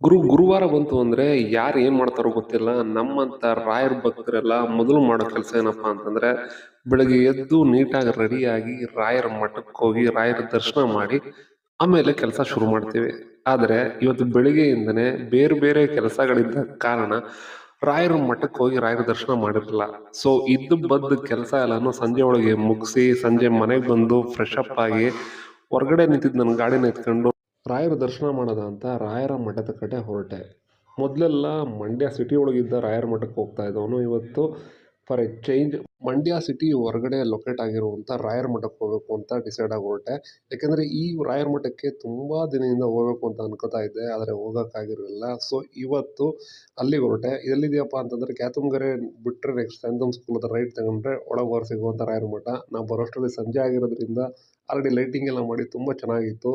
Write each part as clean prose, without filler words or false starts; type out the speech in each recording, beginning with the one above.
ಗುರುವಾರ ಬಂತು ಅಂದ್ರೆ ಯಾರು ಏನ್ ಮಾಡ್ತಾರೋ ಗೊತ್ತಿಲ್ಲ. ನಮ್ಮಂತ ರಾಯರ್ ಭಕ್ತರೆಲ್ಲ ಮೊದಲು ಮಾಡೋ ಕೆಲಸ ಏನಪ್ಪಾ ಅಂತಂದ್ರೆ, ಬೆಳಗ್ಗೆ ಎದ್ದು ನೀಟಾಗಿ ರೆಡಿಯಾಗಿ ರಾಯರ ಮಠಕ್ಕೆ ಹೋಗಿ ರಾಯರ ದರ್ಶನ ಮಾಡಿ ಆಮೇಲೆ ಕೆಲಸ ಶುರು ಮಾಡ್ತೀವಿ. ಆದ್ರೆ ಇವತ್ತು ಬೆಳಿಗ್ಗೆಯಿಂದನೇ ಬೇರೆ ಬೇರೆ ಕೆಲಸಗಳಿದ್ದ ಕಾರಣ ರಾಯರ ಮಠಕ್ಕೆ ಹೋಗಿ ರಾಯರ ದರ್ಶನ ಮಾಡಿರಲಿಲ್ಲ. ಸೊ ಇದ್ದು ಬದ್ದು ಕೆಲಸ ಎಲ್ಲಾನು ಸಂಜೆ ಒಳಗೆ ಮುಗಿಸಿ ಸಂಜೆ ಮನೆಗೆ ಬಂದು ಫ್ರೆಶ್ ಅಪ್ ಆಗಿ ಹೊರಗಡೆ ನಿಂತಿದ್ದು ನನ್ನ ಗಾಡಿನ ಎತ್ಕೊಂಡು ರಾಯರ ದರ್ಶನ ಮಾಡೋದ ಅಂತ ರಾಯರ ಮಠದ ಕಡೆ ಹೊರಟೆ. ಮೊದಲೆಲ್ಲ ಮಂಡ್ಯ ಸಿಟಿ ಒಳಗಿದ್ದ ರಾಯರ ಮಠಕ್ಕೆ ಹೋಗ್ತಾ ಇದ್ದವನು ಇವತ್ತು for A change Mandya city ಹೊರಗಡೆ ಲೊಕೇಟ್ ಆಗಿರುವಂಥ ರಾಯರ ಮಠಕ್ಕೆ ಹೋಗಬೇಕು ಅಂತ ಡಿಸೈಡ್ ಆಗಿ ಹೊರಟೆ. ಯಾಕೆಂದರೆ ಈ ರಾಯರ ಮಠಕ್ಕೆ ತುಂಬ ದಿನದಿಂದ ಹೋಗಬೇಕು ಅಂತ ಅನ್ಕೋತಾ ಇದ್ದೆ, ಆದರೆ ಹೋಗೋಕ್ಕಾಗಿರಲಿಲ್ಲ. ಸೊ ಇವತ್ತು ಅಲ್ಲಿಗೆ ಹೊರಟೆ. ಎಲ್ಲಿದೆಯಪ್ಪ ಅಂತಂದರೆ ಕ್ಯಾತುಮ್ಗೆರೆ ಬಿಟ್ಟರೆ ನೆಕ್ಸ್ಟ್ ಸ್ಯಾಂತಮ್ ಸ್ಕೂಲ್ ಹತ್ರ ರೈಟ್ ತಗೊಂಡ್ರೆ ಒಳಗೆ ಹೊರ ಸಿಗುವಂಥ ರಾಯರ ಮಠ. ನಾವು ಬರೋಷ್ಟರಲ್ಲಿ ಸಂಜೆ ಆಗಿರೋದ್ರಿಂದ ಆಲ್ರೆಡಿ ಲೈಟಿಂಗ್ ಎಲ್ಲ ಮಾಡಿ ತುಂಬ ಚೆನ್ನಾಗಿತ್ತು.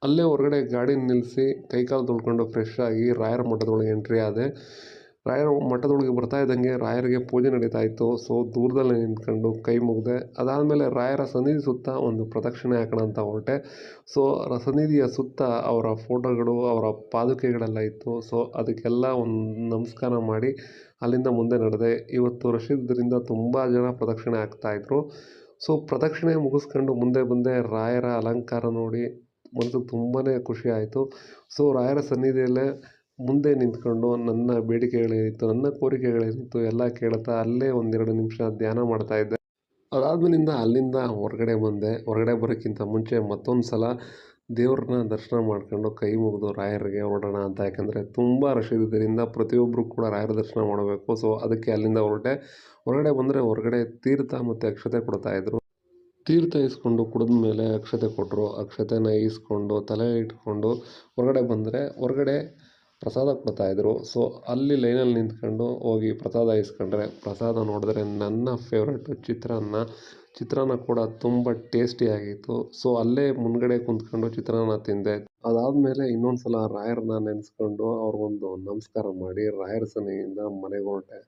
ಅಲ್ಲೇ ಹೊರಗಡೆ ಗಾಡಿ ನಿಲ್ಲಿಸಿ ಕೈಕಾಲು ತೊಳ್ಕೊಂಡು ಫ್ರೆಶ್ ಆಗಿ ರಾಯರ ಮಠದೊಳಗೆ ಎಂಟ್ರಿ ಆದೆ. ರಾಯರ ಮಠದೊಳಗೆ ಬರ್ತಾ ಇದ್ದಂಗೆ ರಾಯರಿಗೆ ಪೂಜೆ ನಡೀತಾ ಇತ್ತು. ಸೊ ದೂರದಲ್ಲೇ ನಿಂತ್ಕೊಂಡು ಕೈ ಮುಗಿದೆ. ಅದಾದಮೇಲೆ ರಾಯರ ಸನ್ನಿಧಿ ಸುತ್ತ ಒಂದು ಪ್ರದಕ್ಷಿಣೆ ಹಾಕೋಣ ಅಂತ ಹೊರಟೆ. ಸೊ ಸನ್ನಿಧಿಯ ಸುತ್ತ ಅವರ ಫೋಟೋಗಳು, ಅವರ ಪಾದುಕೆಗಳೆಲ್ಲ ಇತ್ತು. ಸೊ ಅದಕ್ಕೆಲ್ಲ ಒಂದು ನಮಸ್ಕಾರ ಮಾಡಿ ಅಲ್ಲಿಂದ ಮುಂದೆ ನಡೆದೆ. ಇವತ್ತು ರಶ್ ಇದ್ದರಿಂದ ತುಂಬ ಜನ ಪ್ರದಕ್ಷಿಣೆ ಹಾಕ್ತಾಯಿದ್ರು. ಸೊ ಪ್ರದಕ್ಷಿಣೆ ಮುಗಿಸ್ಕೊಂಡು ಮುಂದೆ ಬಂದೆ. ರಾಯರ ಅಲಂಕಾರ ನೋಡಿ ಮನಸ್ಸಿಗೆ ತುಂಬಾ ಖುಷಿ ಆಯಿತು. ಸೊ ರಾಯರ ಸನ್ನಿಧಿಯಲ್ಲೇ ಮುಂದೆ ನಿಂತ್ಕೊಂಡು ನನ್ನ ಬೇಡಿಕೆಗಳೇನಿತ್ತು, ನನ್ನ ಕೋರಿಕೆಗಳೇನಿತ್ತು ಎಲ್ಲ ಕೇಳ್ತಾ ಅಲ್ಲೇ ಒಂದೆರಡು ನಿಮಿಷ ಧ್ಯಾನ ಮಾಡ್ತಾಯಿದ್ದೆ. ಅದಾದ್ಮೇಲಿಂದ ಅಲ್ಲಿಂದ ಹೊರಗಡೆ ಬಂದೆ. ಹೊರಗಡೆ ಬರೋಕ್ಕಿಂತ ಮುಂಚೆ ಮತ್ತೊಂದು ಸಲ ದೇವ್ರನ್ನ ದರ್ಶನ ಮಾಡ್ಕೊಂಡು ಕೈ ಮುಗಿದು ರಾಯರಿಗೆ ಹೊರಡೋಣ ಅಂತ. ಯಾಕಂದರೆ ತುಂಬ ರಶ್ ಇದ್ದಿದ್ದರಿಂದ ಪ್ರತಿಯೊಬ್ಬರು ಕೂಡ ರಾಯರ ದರ್ಶನ ಮಾಡಬೇಕು. ಸೊ ಅದಕ್ಕೆ ಅಲ್ಲಿಂದ ಹೊರಟೆ. ಹೊರಗಡೆ ಬಂದರೆ ಹೊರಗಡೆ ತೀರ್ಥ ಮತ್ತು ಅಕ್ಷತೆ ಕೊಡ್ತಾಯಿದ್ರು. ತೀರ್ಥ ಇಸ್ಕೊಂಡು ಕುಡಿದ ಮೇಲೆ ಅಕ್ಷತೆ ಕೊಟ್ಟರು. ಅಕ್ಷತೆನ ಈಸ್ಕೊಂಡು ತಲೆ ಇಟ್ಕೊಂಡು ಹೊರಗಡೆ ಬಂದರೆ ಹೊರಗಡೆ ಪ್ರಸಾದ ಕೊಡ್ತಾಯಿದ್ರು. ಸೊ ಅಲ್ಲಿ ಲೈನಲ್ಲಿ ನಿಂತ್ಕೊಂಡು ಹೋಗಿ ಪ್ರಸಾದ ಇಸ್ಕೊಂಡ್ರೆ, ಪ್ರಸಾದ ನೋಡಿದ್ರೆ ನನ್ನ ಫೇವ್ರೆಟು ಚಿತ್ರಾನ್ನ ಕೂಡ ತುಂಬ ಟೇಸ್ಟಿಯಾಗಿತ್ತು. ಸೊ ಅಲ್ಲೇ ಮುಂದ್ಗಡೆ ಕುಂತ್ಕೊಂಡು ಚಿತ್ರಾನ್ನ ತಿಂದೆ. ಅದಾದಮೇಲೆ ಇನ್ನೊಂದು ಸಲ ರಾಯರನ್ನ ನೆನೆಸ್ಕೊಂಡು ಅವ್ರಿಗೊಂದು ನಮಸ್ಕಾರ ಮಾಡಿ ರಾಯರ ಸನ್ನಿಧಿಯಿಂದ ಮನೆಗೆ ಹೊರಟೆ.